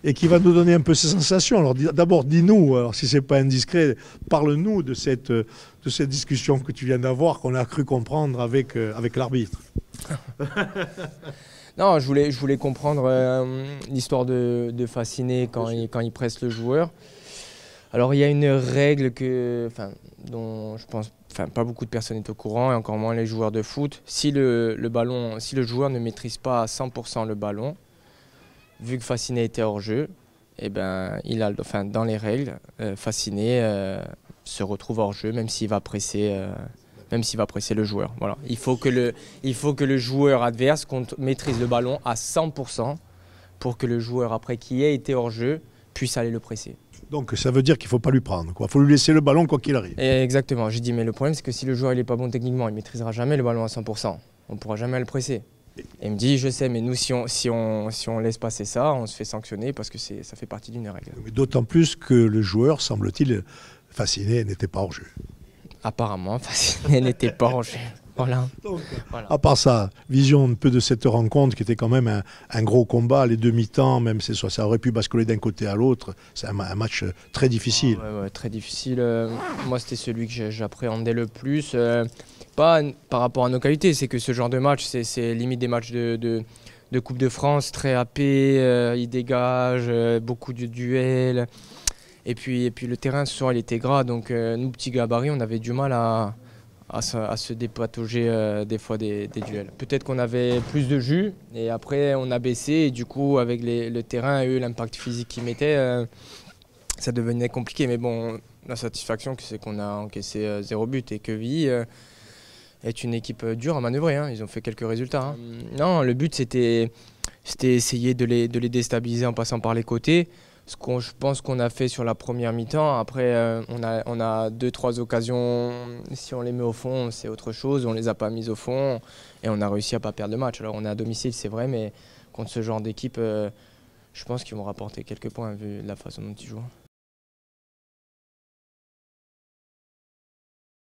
et qui va nous donner un peu ses sensations. Alors d'abord, dis-nous, alors si c'est pas indiscret, parle-nous de cette discussion que tu viens d'avoir, qu'on a cru comprendre avec l'arbitre. Non, je voulais comprendre l'histoire de Fasciné quand il presse le joueur. Alors il y a une règle dont je pense pas beaucoup de personnes sont au courant, et encore moins les joueurs de foot. Si le joueur ne maîtrise pas à 100% le ballon, vu que Fasciné était hors jeu, eh ben, dans les règles, Fasciné se retrouve hors jeu, même s'il va presser le joueur. Voilà. Il faut que le joueur adverse maîtrise le ballon à 100% pour que le joueur après qui ait été hors jeu puisse aller le presser. Donc ça veut dire qu'il ne faut pas lui prendre, quoi. Il faut lui laisser le ballon quoi qu'il arrive. Et exactement, j'ai dit, mais le problème c'est que si le joueur n'est pas bon techniquement, il ne maîtrisera jamais le ballon à 100%. On ne pourra jamais le presser. Et il me dit, je sais, mais nous, si on laisse passer ça, on se fait sanctionner parce que ça fait partie d'une règle. D'autant plus que le joueur, semble-t-il, Fasciné, n'était pas hors jeu. Apparemment, Fasciné n'était pas hors jeu. Voilà. Donc, voilà. À part ça, vision un peu de cette rencontre qui était quand même un gros combat, les demi-temps, même si ça aurait pu basculer d'un côté à l'autre, c'est un match très difficile. Ouais, très difficile. Moi, c'était celui que j'appréhendais le plus. Pas par rapport à nos qualités, c'est que ce genre de match, c'est limite des matchs de Coupe de France, très happés, ils dégagent, beaucoup de duels. Et puis le terrain, ce soir, il était gras, donc nous, petits gabarits, on avait du mal à se dépatauger des fois des duels. Peut-être qu'on avait plus de jus et après on a baissé et du coup avec le terrain et l'impact physique qu'ils mettaient, ça devenait compliqué. Mais bon, la satisfaction c'est qu'on a encaissé 0 but et que VI est une équipe dure à manœuvrer, hein. Ils ont fait quelques résultats. Hein. Non, le but c'était essayer de les déstabiliser en passant par les côtés. Je pense qu'on a fait sur la première mi-temps. Après, on a 2-3 occasions. Si on les met au fond, c'est autre chose. On ne les a pas mises au fond et on a réussi à ne pas perdre le match. Alors, on est à domicile, c'est vrai, mais contre ce genre d'équipe, je pense qu'ils vont rapporter quelques points vu la façon dont ils jouent.